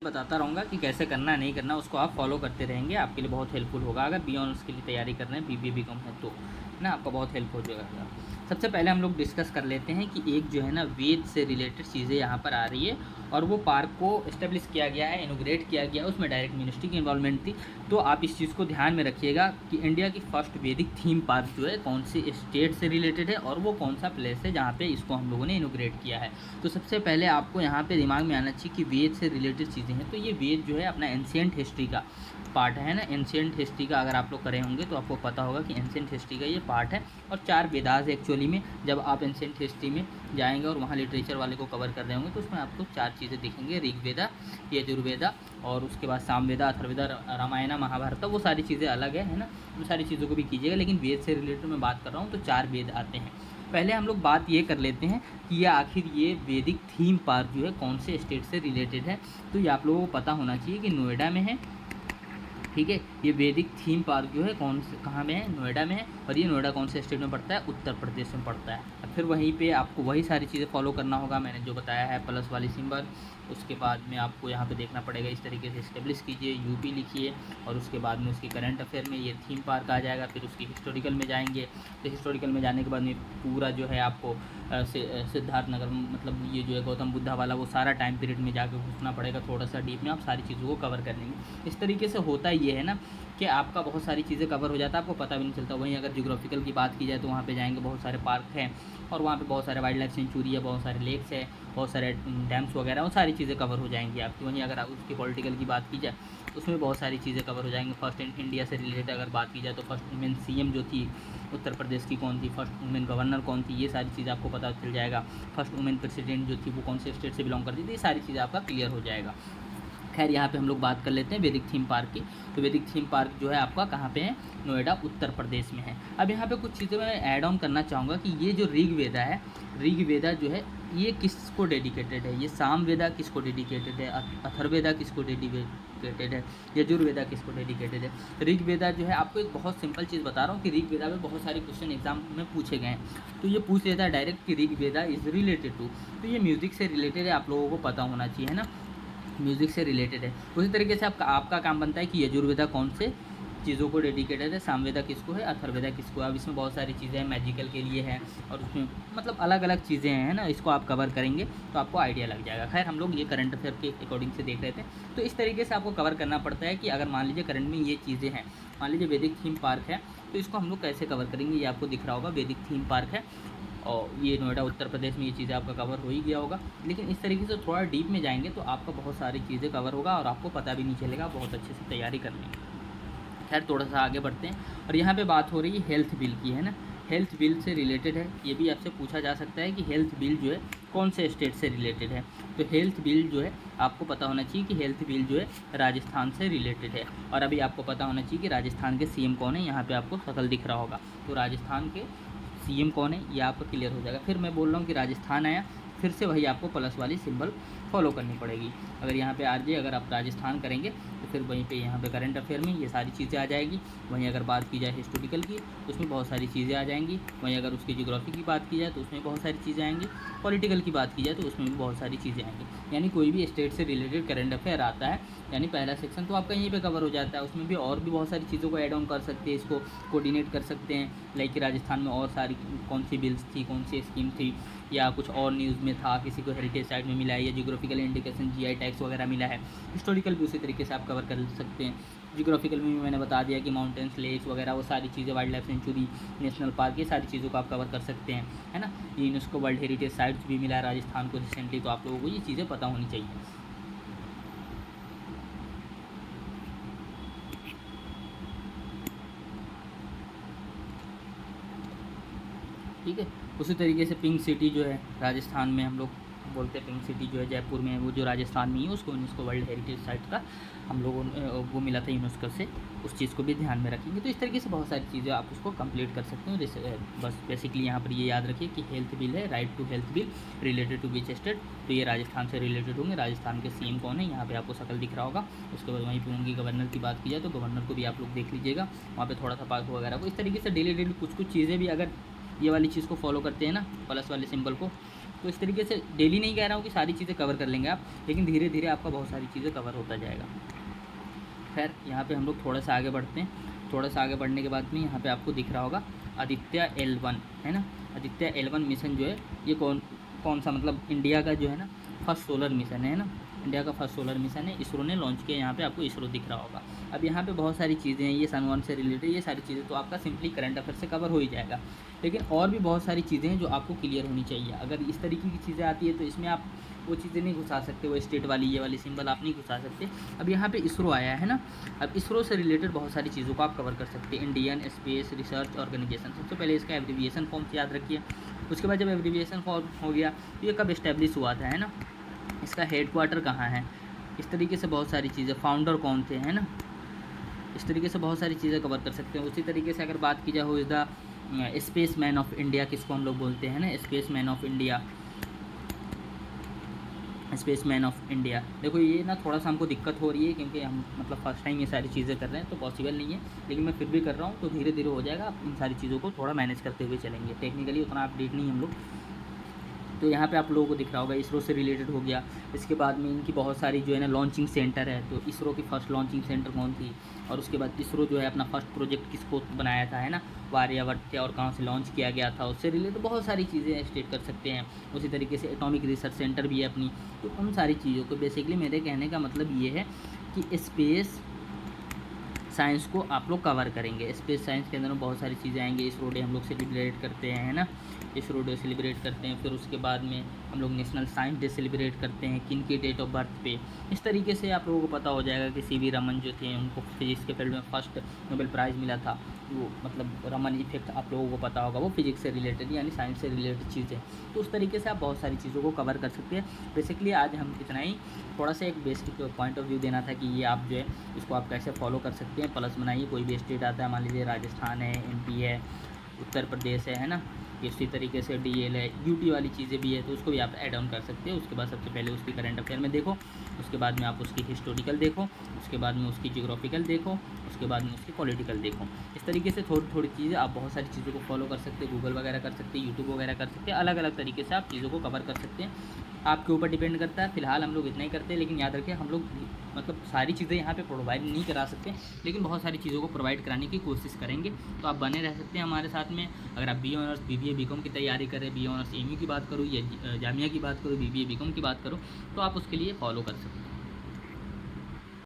बताता रहूँगा कि कैसे करना नहीं करना, उसको आप फॉलो करते रहेंगे, आपके लिए बहुत हेल्पफुल होगा। अगर बी.ऑनर्स के लिए तैयारी कर रहे हैं, बीबीए बीकॉम है तो ना आपका बहुत हेल्प हो जाएगा। सबसे पहले हम लोग डिस्कस कर लेते हैं कि एक जो है ना वेद से रिलेटेड चीज़ें यहाँ पर आ रही है और वो पार्क को इस्टेब्लिश किया गया है, इनोग्रेट किया गया है, उसमें डायरेक्ट मिनिस्ट्री की इन्वॉल्वमेंट थी। तो आप इस चीज़ को ध्यान में रखिएगा कि इंडिया की फर्स्ट वैदिक थीम पार्क जो है कौन सी स्टेट से रिलेटेड है और वो कौन सा प्लेस है जहाँ पे इसको हम लोगों ने इनोग्रेट किया है। तो सबसे पहले आपको यहाँ पे दिमाग में आना चाहिए कि वेद से रिलेटेड चीज़ें हैं। तो ये वेद जो है अपना एंशिएंट हिस्ट्री का पार्ट है ना, एंशिएंट हिस्ट्री का अगर आप लोग करे होंगे तो आपको पता होगा कि एंशिएंट हिस्ट्री का ये पार्ट है। और 4 वेदास एक्चुअली में जब आप एंशिएंट हिस्ट्री में जाएंगे और वहाँ लिटरेचर वाले को कवर कर रहे होंगे तो उसमें आपको 4 चीज़ें दिखेंगे, ऋग्वेदा, यजुर्वेदा और उसके बाद सामवेदा, अथर्ववेदा, रामायण, महाभारत, वो सारी चीज़ें अलग है ना। उन सारी चीज़ों को भी कीजिएगा, लेकिन वेद से रिलेटेड मैं बात कर रहा हूँ तो 4 वेद आते हैं। पहले हम लोग बात ये कर लेते हैं कि ये आखिर ये वैदिक थीम पार्क जो है कौन से स्टेट से रिलेटेड है। तो ये आप लोगों को पता होना चाहिए कि नोएडा में है, ठीक है। ये वैदिक थीम पार्क जो है कौन से कहाँ में है, नोएडा में है। और ये नोएडा कौन से स्टेट में पड़ता है, उत्तर प्रदेश में पड़ता है। फिर वहीं पे आपको वही सारी चीज़ें फॉलो करना होगा मैंने जो बताया है, प्लस वाली सिंबल। उसके बाद में आपको यहाँ पे देखना पड़ेगा, इस तरीके से इस्टेब्लिश कीजिए, यूपी लिखिए और उसके बाद में उसकी करंट अफेयर में ये थीम पार्क आ जाएगा। फिर उसकी हिस्टोरिकल में जाएंगे तो हिस्टोरिकल में जाने के बाद में पूरा जो है आपको सिद्धार्थ नगर मतलब ये जो है गौतम बुद्धा वाला वो सारा टाइम पीरियड में जाकर घुसना पड़ेगा थोड़ा सा डीप में, आप सारी चीज़ों को कवर कर लेंगे। इस तरीके से होता ये है ना कि आपका बहुत सारी चीज़ें कवर हो जाता है, आपको पता भी नहीं चलता। वहीं अगर जियोग्राफिकल की बात की जाए तो वहाँ पे जाएंगे, बहुत सारे पार्क हैं और वहाँ पे बहुत सारे वाइल्ड लाइफ सेंचुरी है, बहुत सारे लेक्स है, बहुत सारे डैम्स वगैरह, वो सारी चीज़ें कवर हो जाएंगी आपकी। वहीं अगर आप उसकी पॉलिटिकल की बात की जाए तो उसमें बहुत सारी चीज़ें कवर हो जाएंगी। फर्स्ट इंडिया से रिलेटेड अगर बात की जाए तो फर्स्ट वुमेन सीएम जो थी उत्तर प्रदेश की कौन थी, फर्स्ट वुमेन गवर्नर कौन थी, ये सारी चीज़ें आपको पता चल जाएगा। फर्स्ट वुमेन प्रेसिडेंट जो थी वो कौन से स्टेट से बिलोंग करती थी, ये सारी चीज़ें आपका क्लियर हो जाएगा। खैर यहाँ पे हम लोग बात कर लेते हैं वैदिक थीम पार्क की। तो वैदिक थीम पार्क जो है आपका कहाँ पे है, नोएडा उत्तर प्रदेश में है। अब यहाँ पे कुछ चीज़ें मैं ऐड ऑन करना चाहूँगा कि ये जो ऋग्वेदा है, ऋग्वेदा जो है ये किसको डेडिकेटेड है, ये सामवेदा किसको डेडिकेटेड है, अथर्ववेदा किसको डेडिकेटेड है, यजुर्वेदा किसको डेडिकेटेड है। ऋग्वेदा जो है आपको एक बहुत सिंपल चीज़ बता रहा हूँ कि ऋग्वेदा में बहुत सारे क्वेश्चन एग्जाम में पूछे गए हैं। तो ये पूछ लेता है डायरेक्ट कि ऋग्वेदा इज़ रिलेटेड टू, तो ये म्यूज़िक से रिलेटेड है, आप लोगों को पता होना चाहिए है ना, म्यूज़िक से रिलेटेड है। उसी तरीके से आपका काम बनता है कि यजुर्वेदा कौन से चीज़ों को डेडिकेटेड है, सामवेदा किसको है, अथर्ववेदा किसको है। अब इसमें बहुत सारी चीज़ें हैं, मैजिकल के लिए है और उसमें मतलब अलग अलग चीज़ें हैं ना, इसको आप कवर करेंगे तो आपको आइडिया लग जाएगा। खैर हम लोग ये करंट अफेयर के अकॉर्डिंग से देख रहे थे, तो इस तरीके से आपको कवर करना पड़ता है कि अगर मान लीजिए करंट में ये चीज़ें हैं, मान लीजिए वैदिक थीम पार्क है तो इसको हम लोग कैसे कवर करेंगे, ये आपको दिख रहा होगा वैदिक थीम पार्क है और ये नोएडा उत्तर प्रदेश में, ये चीज़ें आपका कवर हो ही गया होगा। लेकिन इस तरीके से थोड़ा डीप में जाएंगे तो आपका बहुत सारी चीज़ें कवर होगा और आपको पता भी नहीं चलेगा, बहुत अच्छे से तैयारी कर लेंगे। खैर थोड़ा सा आगे बढ़ते हैं और यहाँ पे बात हो रही है हेल्थ बिल की है ना, हेल्थ बिल से रिलेटेड है। ये भी आपसे पूछा जा सकता है कि हेल्थ बिल जो है कौन से स्टेट से रिलेटेड है। तो हेल्थ बिल जो है आपको पता होना चाहिए कि हेल्थ बिल जो है राजस्थान से रिलेटेड है। और अभी आपको पता होना चाहिए कि राजस्थान के सीएम कौन है, यहाँ पे आपको शक्ल दिख रहा होगा। तो राजस्थान के सीएम कौन है ये आपको क्लियर हो जाएगा। फिर मैं बोल रहा हूँ कि राजस्थान आया, फिर से वही आपको प्लस वाली सिंबल फॉलो करनी पड़ेगी। अगर यहाँ पे आरजे अगर आप राजस्थान करेंगे तो फिर वहीं पे यहाँ पे करंट अफेयर में ये सारी चीज़ें आ जाएगी। वहीं अगर बात की जाए हिस्टोरिकल की तो उसमें बहुत सारी चीज़ें आ जाएंगी। वहीं अगर उसकी ज्योग्राफी की बात की जाए तो उसमें बहुत सारी चीज़ें आएंगी। पॉलिटिकल की बात की जाए तो उसमें भी बहुत सारी चीज़ें आएंगी। यानी कोई भी स्टेट से रिलेटेड करंट अफेयर आता है यानी पहला सेक्शन तो आपका यहीं पे कवर हो जाता है। उसमें भी और भी बहुत सारी चीज़ों को ऐड ऑन कर सकते हैं, इसको कोऑर्डिनेट कर सकते हैं। लाइक राजस्थान में और सारी कौन सी बिल्स थी, कौन सी स्कीम थी, या कुछ और न्यूज़ में था, किसी को हेरिटेज साइट में मिला है, या जियोग्राफिकल इंडिकेशन जीआई टैग्स वगैरह मिला है। हिस्टोरिकल भी उसी तरीके से आप कवर कर सकते हैं। जियोग्राफिकल में भी मैंने बता दिया कि माउंटेन्स, लेक्स वगैरह वो सारी चीज़ें, wild life sanctuary, national park, ये सारी चीज़ों को आप कवर कर सकते हैं है ना। ये यूनेस्को वर्ल्ड हेरिटेज साइट्स भी मिला है राजस्थान को रिसेंटली, तो आप लोगों को ये चीज़ें पता होनी चाहिए। ठीक है। उसी तरीके से पिंक सिटी जो है राजस्थान में, हम लोग बोलते हैं पिंक सिटी जो है जयपुर में है, वो जो राजस्थान में ही है, उसको यूनेस्को वर्ल्ड हेरिटेज साइट का हम लोगों वो मिला था यूनेस्को से, उस चीज़ को भी ध्यान में रखेंगे। तो इस तरीके से बहुत सारी चीज़ें आप उसको कंप्लीट कर सकते हो। जैसे बस बेसिकली यहाँ पर ये याद रखिए कि हेल्थ बिल है, right to health bill related to which state, तो ये राजस्थान से रिलेटेड होंगे। राजस्थान के सीएम कौन है यहाँ पे आपको शक्ल दिख रहा होगा। उसके बाद वहीं पर उनकी गवर्नर की बात की जाए तो गवर्नर को भी आप लोग देख लीजिएगा, वहाँ पर थोड़ा सा पार्क वगैरह को। इस तरीके से डेली कुछ कुछ चीज़ें भी अगर ये वाली चीज़ को फॉलो करते हैं ना, प्लस वाले सिंबल को, तो इस तरीके से डेली नहीं कह रहा हूँ कि सारी चीज़ें कवर कर लेंगे आप, लेकिन धीरे धीरे आपका बहुत सारी चीज़ें कवर होता जाएगा। खैर यहाँ पे हम लोग थोड़ा सा आगे बढ़ते हैं। थोड़ा सा आगे बढ़ने के बाद में यहाँ पे आपको दिख रहा होगा आदित्य L1 है ना। आदित्य L1 मिशन जो है ये कौन सा मतलब इंडिया का जो है ना फर्स्ट सोलर मिशन है ना, इंडिया का फर्स्ट सोलर मिशन है, इसरो ने लॉन्च किया। यहाँ पे आपको इसरो दिख रहा होगा। अब यहाँ पे बहुत सारी चीज़ें हैं, ये सन 1 से रिलेटेड, ये सारी चीज़ें तो आपका सिंपली करंट अफेयर से कवर हो ही जाएगा, लेकिन और भी बहुत सारी चीज़ें हैं जो आपको क्लियर होनी चाहिए। अगर इस तरीके की चीज़ें आती है तो इसमें आप वो चीज़ें नहीं घुसा सकते, वो स्टेट वाली ये वाली सिंबल आप नहीं घुसा सकते। अब यहाँ पे इसरो आया है ना, अब इसरो से रिलेटेड बहुत सारी चीज़ों को आप कवर कर सकते हैं। इंडियन स्पेस रिसर्च ऑर्गेनाइजेशन, सबसे पहले इसका एब्रीविएशन फॉर्म याद रखिए। उसके बाद जब एब्रीविएशन फॉर्म हो गया तो ये कब इस्टेब्लिश हुआ था है ना, इसका हेडक्वार्टर कहाँ है, इस तरीके से बहुत सारी चीज़ें, फाउंडर कौन थे है ना, इस तरीके से बहुत सारी चीज़ें कवर कर सकते हैं। उसी तरीके से अगर बात की जाए हो is the space man of India, किसको हम लोग बोलते हैं ना, space man of India, space man of India. देखो ये ना थोड़ा सा हमको दिक्कत हो रही है क्योंकि हम मतलब फर्स्ट टाइम ये सारी चीज़ें कर रहे हैं तो पॉसिबल नहीं है, लेकिन मैं फिर भी कर रहा हूँ, तो धीरे धीरे हो जाएगा। आप इन सारी चीज़ों को थोड़ा मैनेज करते हुए चलेंगे, टेक्निकली उतना अपडेट नहीं हम लोग। तो यहाँ पे आप लोगों को दिख रहा होगा इसरो से रिलेटेड हो गया। इसके बाद में इनकी बहुत सारी जो है ना लॉन्चिंग सेंटर है, तो इसरो की फ़र्स्ट लॉन्चिंग सेंटर कौन थी, और उसके बाद इसरो जो है अपना फर्स्ट प्रोजेक्ट किसको बनाया था है ना, आर्यभट्ट और कहाँ से लॉन्च किया गया था, उससे रिलेटेड बहुत सारी चीज़ें स्टेट कर सकते हैं। उसी तरीके से एटॉमिक रिसर्च सेंटर भी है अपनी, तो उन सारी चीज़ों को बेसिकली मेरे कहने का मतलब ये है कि स्पेस साइंस को आप लोग कवर करेंगे। स्पेस साइंस के अंदर में बहुत सारी चीज़ें आएंगी। इसरो डे हम लोग सेलिब्रेट करते हैं है ना, इसरो डे सेलिब्रेट करते हैं। फिर उसके बाद में हम लोग नेशनल साइंस डे सेलिब्रेट करते हैं, किन की डेट ऑफ बर्थ पे। इस तरीके से आप लोगों को पता हो जाएगा कि सीवी रमन जो थे उनको फिजिक्स के फील्ड में फर्स्ट नोबेल प्राइज़ मिला था। वो मतलब रमन इफेक्ट आप लोगों को पता होगा, वो फिजिक्स से रिलेटेड यानी साइंस से रिलेटेड चीज़ें। तो उस तरीके से आप बहुत सारी चीज़ों को कवर कर सकते हैं। बेसिकली आज हम इतना ही, थोड़ा सा एक बेसिक पॉइंट ऑफ व्यू देना था कि ये आप जो है इसको आप कैसे फॉलो कर सकते हैं। प्लस बनाइए, कोई भी स्टेट आता है, मान लीजिए राजस्थान है, MP है, उत्तर प्रदेश है ना, इसी तरीके से DL है, UT वाली चीज़ें भी है, तो उसको भी आप ऐड ऑन कर सकते हो। उसके बाद सबसे पहले उसकी करंट अफेयर में देखो, उसके बाद में आप उसकी हिस्टोरिकल देखो, उसके बाद में उसकी जियोग्राफिकल देखो, उसके बाद में उसकी पॉलिटिकल देखो। इस तरीके से थोड़ी थोड़ी चीज़ें आप बहुत सारी चीज़ों को फॉलो कर सकते हैं। गूगल वगैरह कर सकते हैं, यूट्यूब वगैरह कर सकते हैं, अलग अलग तरीके से आप चीज़ों को कवर कर सकते हैं। आपके ऊपर डिपेंड करता है। फिलहाल हम लोग इतना ही करते हैं, लेकिन याद रखिए हम लोग मतलब सारी चीज़ें यहाँ पे प्रोवाइड नहीं करा सकते, लेकिन बहुत सारी चीज़ों को प्रोवाइड कराने की कोशिश करेंगे। तो आप बने रह सकते हैं हमारे साथ में। अगर आप BA ऑनर्स BBA BCom की तैयारी करें, BA ऑनर्स MU की बात करूँ या जामिया की बात करूँ, BBA BCom की बात करूँ, तो आप उसके लिए फॉलो कर सकते हैं।